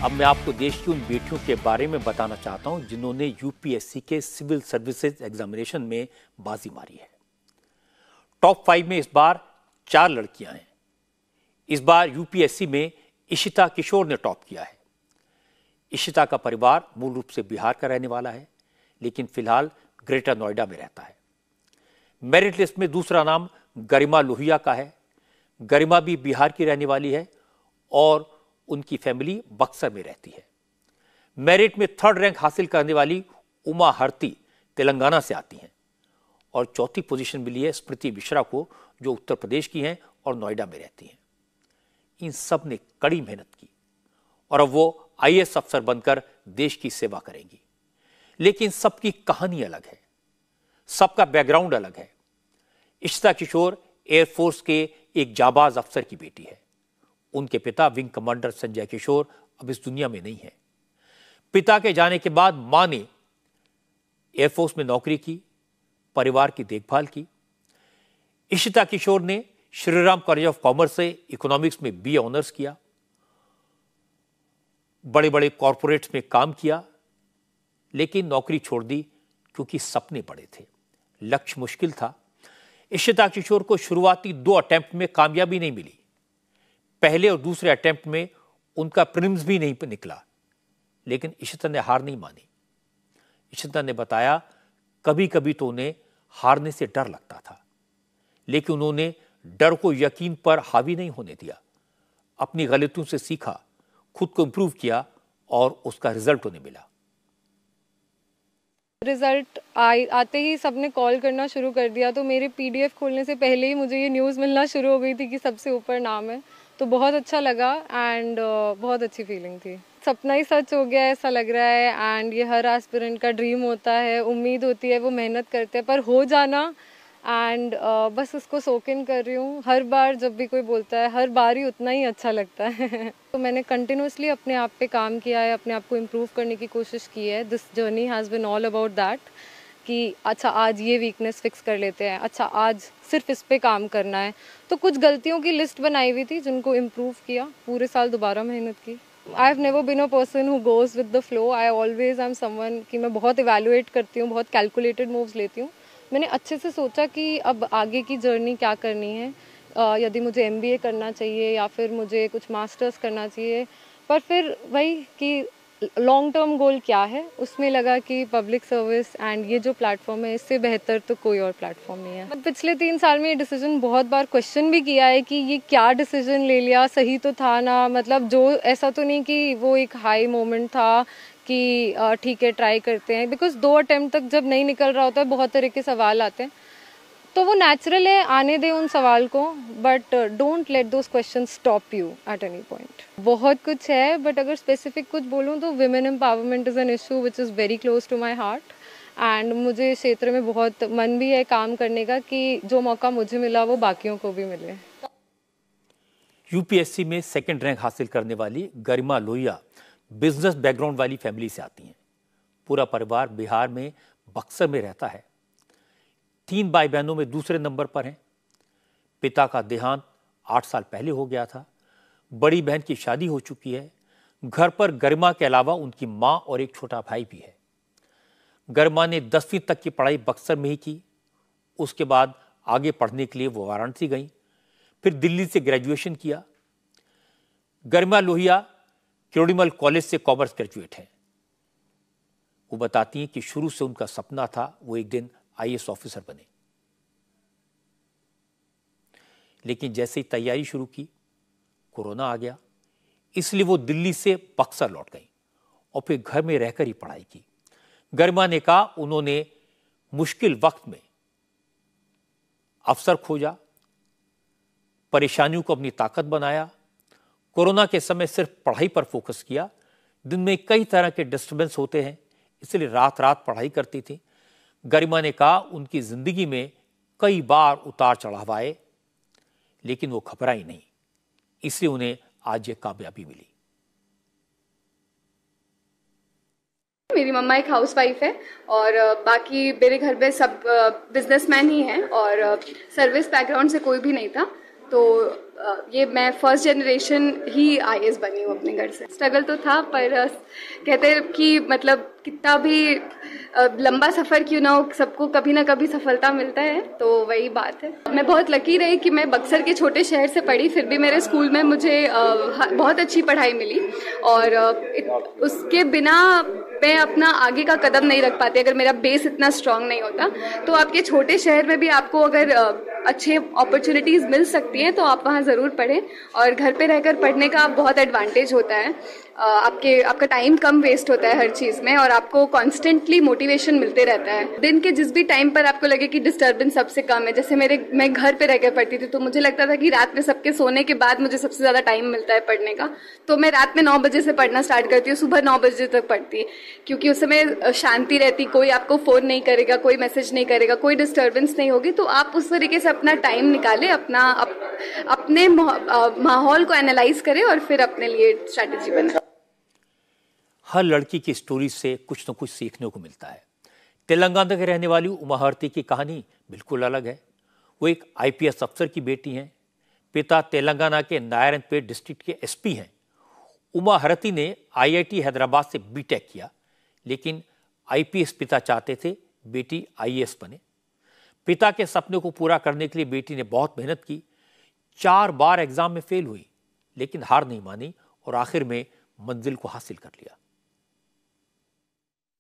अब मैं आपको देश की उन बेटियों के बारे में बताना चाहता हूं जिन्होंने यूपीएससी के सिविल सर्विसेज एग्जामिनेशन में बाजी मारी है। टॉप 5 में इस बार 4 लड़कियां हैं। इस बार यूपीएससी में इशिता किशोर ने टॉप किया है। इशिता का परिवार मूल रूप से बिहार का रहने वाला है, लेकिन फिलहाल ग्रेटर नोएडा में रहता है। मेरिट लिस्ट में दूसरा नाम गरिमा लोहिया का है। गरिमा भी बिहार की रहने वाली है और उनकी फैमिली बक्सर में रहती है। मेरिट में 3rd रैंक हासिल करने वाली उमा हरती तेलंगाना से आती हैं और चौथी पोजीशन मिली है स्मृति मिश्रा को, जो उत्तर प्रदेश की हैं और नोएडा में रहती हैं। इन सब ने कड़ी मेहनत की और अब वो आईएएस अफसर बनकर देश की सेवा करेंगी। लेकिन सबकी कहानी अलग है, सबका बैकग्राउंड अलग है। इशिता किशोर एयरफोर्स के एक जाबाज अफसर की बेटी है। उनके पिता विंग कमांडर संजय किशोर अब इस दुनिया में नहीं है। पिता के जाने के बाद मां ने एयरफोर्स में नौकरी की, परिवार की देखभाल की। इशिता किशोर ने श्रीराम कॉलेज ऑफ कॉमर्स से इकोनॉमिक्स में बीए ऑनर्स किया। बड़े बड़े कॉरपोरेट्स में काम किया, लेकिन नौकरी छोड़ दी क्योंकि सपने बड़े थे, लक्ष्य मुश्किल था। इशिता किशोर को शुरुआती 2 अटेम्प्ट में कामयाबी नहीं मिली। पहले और दूसरे अटेम्प्ट में उनका प्रीलिम्स भी नहीं निकला, लेकिन इशिता ने हार नहीं मानी। इशिता ने बताया, कभी कभी तो उन्हें हारने से डर लगता था, लेकिन उन्होंने डर को यकीन पर हावी नहीं होने दिया। अपनी गलतियों से सीखा, खुद को इंप्रूव किया और उसका रिजल्ट उन्हें मिला। रिजल्ट आते ही सबने कॉल करना शुरू कर दिया, तो मेरे पीडीएफ खोलने से पहले ही मुझे ये न्यूज़ मिलना शुरू हो गई थी कि सबसे ऊपर नाम है। तो बहुत अच्छा लगा एंड बहुत अच्छी फीलिंग थी। सपना ही सच हो गया ऐसा लग रहा है एंड ये हर एस्पिरेंट का ड्रीम होता है, उम्मीद होती है, वो मेहनत करते हैं, पर हो जाना एंड बस उसको सोक इन कर रही हूँ। हर बार जब भी कोई बोलता है, हर बार ही उतना ही अच्छा लगता है। तो मैंने कंटिन्यूसली अपने आप पे काम किया है, अपने आप को इम्प्रूव करने की कोशिश की है। This journey has been all about that कि अच्छा आज ये वीकनेस फिक्स कर लेते हैं, अच्छा आज सिर्फ इस पे काम करना है। तो कुछ गलतियों की लिस्ट बनाई हुई थी जिनको इम्प्रूव किया, पूरे साल दोबारा मेहनत की। I have never been a person who goes with the flow. I always I am someone कि मैं बहुत इवैल्यूएट करती हूँ, बहुत कैलकुलेटेड मूव्स लेती हूँ। मैंने अच्छे से सोचा कि अब आगे की जर्नी क्या करनी है, यदि मुझे एमबीए करना चाहिए या फिर मुझे कुछ मास्टर्स करना चाहिए। पर फिर वही कि लॉन्ग टर्म गोल क्या है, उसमें लगा कि पब्लिक सर्विस एंड ये जो प्लेटफॉर्म है, इससे बेहतर तो कोई और प्लेटफॉर्म नहीं है। पिछले 3 साल में ये डिसीजन बहुत बार क्वेश्चन भी किया है कि ये क्या डिसीजन ले लिया, सही तो था ना। मतलब जो ऐसा तो नहीं कि वो एक हाई मोमेंट था कि ठीक है ट्राई करते हैं, बिकॉज 2 अटेम्प्ट तक जब नहीं निकल रहा होता है बहुत तरह के सवाल आते हैं, तो वो नेचुरल है, आने दें उन सवाल को, but don't let those question stop you at any point. बहुत कुछ है, बट अगर स्पेसिफिक कुछ बोलूँ तो women empowerment is an issue which is very close to my heart and मुझे इस क्षेत्र में बहुत मन भी है काम करने का कि जो मौका मुझे मिला वो बाकियों को भी मिले। यूपीएससी में 2nd रैंक हासिल करने वाली गरिमा लोहिया बिजनेस बैकग्राउंड वाली फैमिली से आती हैं। पूरा परिवार बिहार में बक्सर में रहता है। 3 भाई बहनों में दूसरे नंबर पर हैं। पिता का देहांत 8 साल पहले हो गया था। बड़ी बहन की शादी हो चुकी है। घर पर गरिमा के अलावा उनकी मां और एक छोटा भाई भी है। गरिमा ने 10वीं तक की पढ़ाई बक्सर में ही की। उसके बाद आगे पढ़ने के लिए वो वाराणसी गई, फिर दिल्ली से ग्रेजुएशन किया। गरिमा लोहिया किरोड़ीमल कॉलेज से कॉमर्स ग्रेजुएट हैं। वो बताती हैं कि शुरू से उनका सपना था वो एक दिन आईएएस ऑफिसर बने, लेकिन जैसे ही तैयारी शुरू की कोरोना आ गया, इसलिए वो दिल्ली से बक्सर लौट गई और फिर घर में रहकर ही पढ़ाई की। गरिमा ने कहा उन्होंने मुश्किल वक्त में अवसर खोजा, परेशानियों को अपनी ताकत बनाया। कोरोना के समय सिर्फ पढ़ाई पर फोकस किया। दिन में कई तरह के डिस्टर्बेंस होते हैं, इसलिए रात रात पढ़ाई करती थी। गरिमा ने कहा उनकी जिंदगी में कई बार उतार चढ़ाव आए, लेकिन वो घबराई नहीं, इसलिए उन्हें आज ये कामयाबी मिली। मेरी मम्मा एक हाउसवाइफ है और बाकी मेरे घर में सब बिजनेसमैन ही हैं और सर्विस बैकग्राउंड से कोई भी नहीं था। तो ये मैं फर्स्ट जनरेशन ही आईएएस बनी हूँ अपने घर से। स्ट्रगल तो था, पर कहते हैं कि मतलब कितना भी लंबा सफ़र क्यों ना हो, सबको कभी ना कभी सफलता मिलता है, तो वही बात है। मैं बहुत लकी रही कि मैं बक्सर के छोटे शहर से पढ़ी, फिर भी मेरे स्कूल में मुझे बहुत अच्छी पढ़ाई मिली, और उसके बिना मैं अपना आगे का कदम नहीं रख पाती अगर मेरा बेस इतना स्ट्रांग नहीं होता। तो आपके छोटे शहर में भी आपको अगर अच्छे अपॉर्चुनिटीज़ मिल सकती हैं तो आप वहाँ ज़रूर पढ़ें, और घर पे रहकर पढ़ने का बहुत एडवांटेज होता है। आपका टाइम कम वेस्ट होता है हर चीज़ में, और आपको कॉन्स्टेंटली मोटिवेशन मिलते रहता है। दिन के जिस भी टाइम पर आपको लगे कि डिस्टर्बेंस सबसे कम है, जैसे मैं घर पे रहकर पढ़ती थी तो मुझे लगता था कि रात में सबके सोने के बाद मुझे सबसे ज़्यादा टाइम मिलता है पढ़ने का, तो मैं रात में 9 बजे से पढ़ना स्टार्ट करती हूँ, सुबह 9 बजे तक पढ़ती, क्योंकि उस समय शांति रहती, कोई आपको फ़ोन नहीं करेगा, कोई मैसेज नहीं करेगा, कोई डिस्टर्बेंस नहीं होगी। तो आप उस तरीके से अपना टाइम निकालें, अपने माहौल को एनालाइज करें और फिर अपने लिए स्ट्रैटेजी बनाएं। हर लड़की की स्टोरी से कुछ न कुछ सीखने को मिलता है। तेलंगाना के रहने वाली उमा हरती की कहानी बिल्कुल अलग है। वो एक आईपीएस अफसर की बेटी हैं। पिता तेलंगाना के नारायणपेट डिस्ट्रिक्ट के एसपी हैं। उमा हरती ने आईआईटी हैदराबाद से बीटेक किया, लेकिन आईपीएस पिता चाहते थे बेटी आईएएस बने। पिता के सपने को पूरा करने के लिए बेटी ने बहुत मेहनत की। 4 बार एग्जाम में फेल हुई, लेकिन हार नहीं मानी और आखिर में मंजिल को हासिल कर लिया।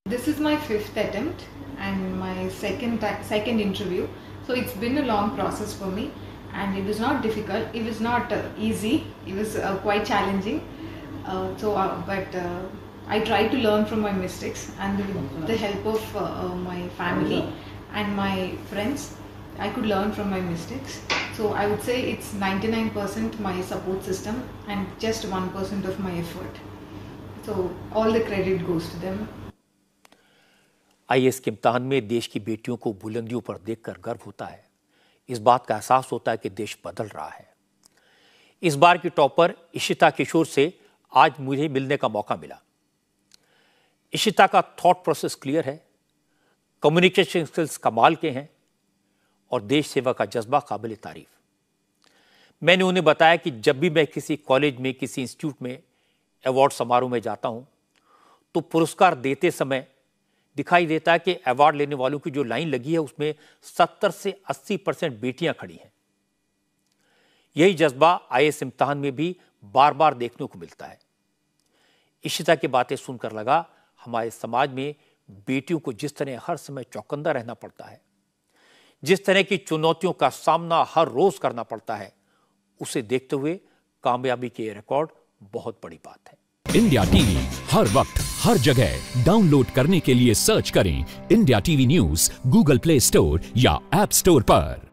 This is my 5th attempt and my second interview. So it's been a long process for me, and it was not difficult. It was not easy. It was quite challenging. But I tried to learn from my mistakes, and with the help of my family and my friends, I could learn from my mistakes. So I would say it's 99% my support system and just 1% of my effort. So all the credit goes to them. IAS के इम्तिहान में देश की बेटियों को बुलंदियों पर देखकर गर्व होता है। इस बात का एहसास होता है कि देश बदल रहा है। इस बार की टॉपर इशिता किशोर से आज मुझे मिलने का मौका मिला। इशिता का थॉट प्रोसेस क्लियर है, कम्युनिकेशन स्किल्स कमाल के हैं और देश सेवा का जज्बा काबिल तारीफ। मैंने उन्हें बताया कि जब भी मैं किसी कॉलेज में, किसी इंस्टीट्यूट में अवार्ड समारोह में जाता हूं तो पुरस्कार देते समय दिखाई देता है कि अवार्ड लेने वालों की जो लाइन लगी है उसमें 70 से 80% बेटियां खड़ी हैं। यही जज्बा आईएएस इम्तिहान में भी बार बार देखने को मिलता है। इशिता की बातें सुनकर लगा हमारे समाज में बेटियों को जिस तरह हर समय चौकन्ना रहना पड़ता है, जिस तरह की चुनौतियों का सामना हर रोज करना पड़ता है, उसे देखते हुए कामयाबी के रिकॉर्ड बहुत बड़ी बात है। इंडिया टीवी हर वक्त हर जगह डाउनलोड करने के लिए सर्च करें India TV news Google play store या ऐप स्टोर पर।